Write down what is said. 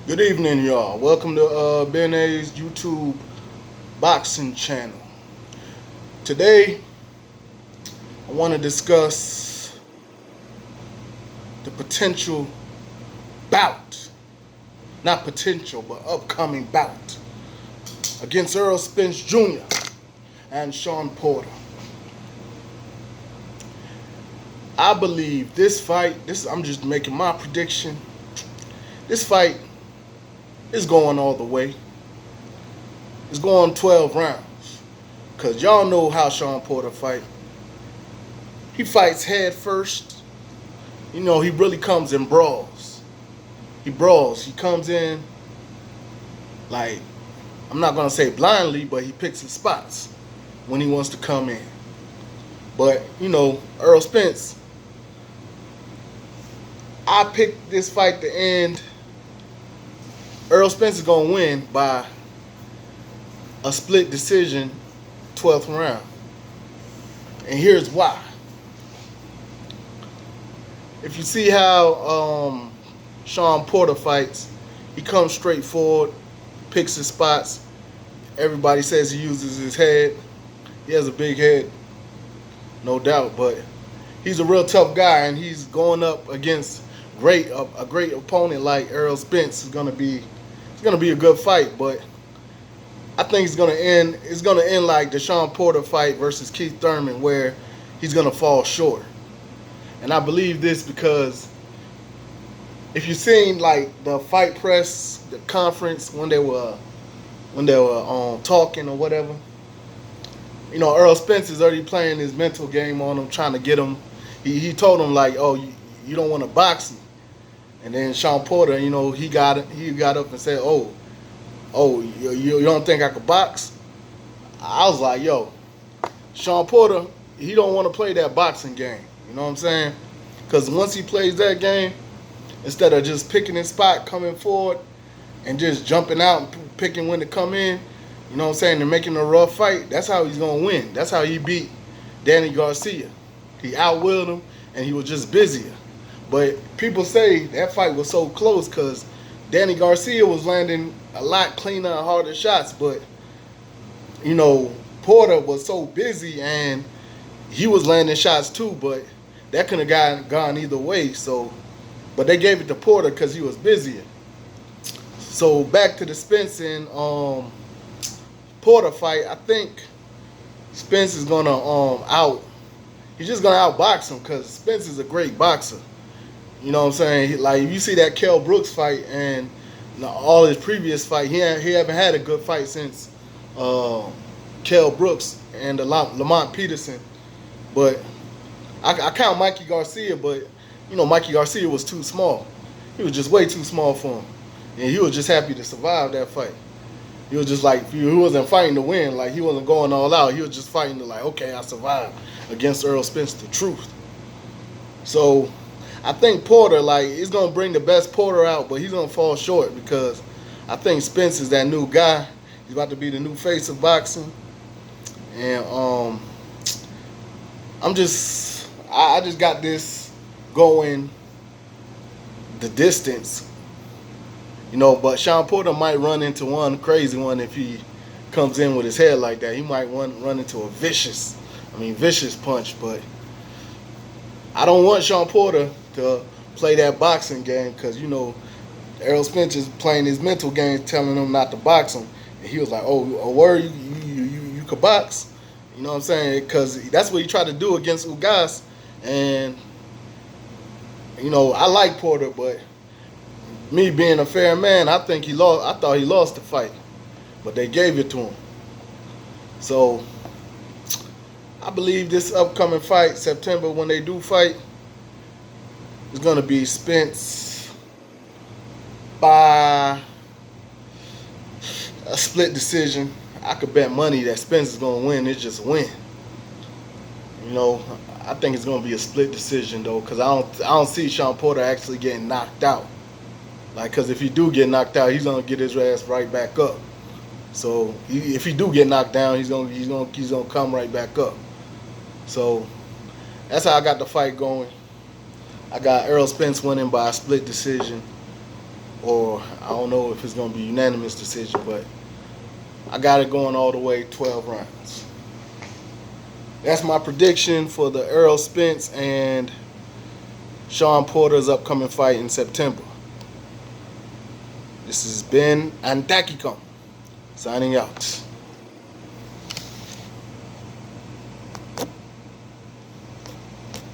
Good evening, y'all. Welcome to Ben A's YouTube boxing channel. Today, I want to discuss the potential bout, not potential, but upcoming bout against Errol Spence Jr. and Shawn Porter. I believe this fight, I'm just making my prediction. This fight is going all the way. It's going 12 rounds. Because y'all know how Shawn Porter fight. He fights head first. You know, he really comes and brawls. He brawls. He comes in like, I'm not going to say blindly, but he picks his spots when he wants to come in. But, you know, Errol Spence, I picked this fight to end. Errol Spence is going to win by a split decision, 12th round. And here's why. If you see how Shawn Porter fights, he comes straight forward, picks his spots. Everybody says he uses his head. He has a big head, no doubt, but he's a real tough guy, and he's going up against a great opponent like Errol Spence. It's gonna be a good fight, but I think it's gonna end like the Shawn Porter fight versus Keith Thurman, where he's gonna fall short. And I believe this because if you've seen like the fight press, the conference when they were talking or whatever, you know, Errol Spence is already playing his mental game on him, trying to get him. He told him like, oh, you don't want to box me. And then Shawn Porter, you know, he got up and said, oh, you don't think I could box? I was like, yo, Shawn Porter, he don't want to play that boxing game. You know what I'm saying? Because once he plays that game, instead of just picking his spot, coming forward, and just jumping out and picking when to come in, you know what I'm saying, and making a rough fight, that's how he's going to win. That's how he beat Danny Garcia. He outwilled him, and he was just busier. But people say that fight was so close because Danny Garcia was landing a lot cleaner and harder shots. But, you know, Porter was so busy and he was landing shots too. But that could have gone either way. So, but they gave it to Porter because he was busier. So back to the Spence and Porter fight. I think Spence is gonna He's just gonna outbox him because Spence is a great boxer. You know what I'm saying? Like, if you see that Kell Brooks fight and all his previous fight, he haven't had a good fight since Kell Brooks and Lamont Peterson. But I count Mikey Garcia, but, you know, Mikey Garcia was too small. He was just way too small for him. And he was just happy to survive that fight. He was just like, he wasn't fighting to win. Like, he wasn't going all out. He was just fighting to like, okay, I survived against Errol Spence, the truth. So I think Porter, like, he's going to bring the best Porter out, but he's going to fall short because I think Spence is that new guy. He's about to be the new face of boxing. And I just got this going the distance. You know, but Shawn Porter might run into one crazy one if he comes in with his head like that. He might run into a vicious punch, but I don't want Shawn Porter to play that boxing game because, you know, Errol Spence is playing his mental game, telling him not to box him. And he was like, oh, a word, you could box? You know what I'm saying? Because that's what he tried to do against Ugas. And, you know, I like Porter, but me being a fair man, I thought he lost the fight. But they gave it to him. So I believe this upcoming fight, September, when they do fight, is going to be Spence by a split decision. I could bet money that Spence is going to win. It's just a win. You know, I think it's going to be a split decision, though, because I don't see Shawn Porter actually getting knocked out. Like, because if he do get knocked out, he's going to get his ass right back up. So if he do get knocked down, he's gonna come right back up. So that's how I got the fight going. I got Errol Spence winning by a split decision. or I don't know if it's going to be unanimous decision, but I got it going all the way 12 rounds. That's my prediction for the Errol Spence and Shawn Porter's upcoming fight in September. This has been Antakikom signing out.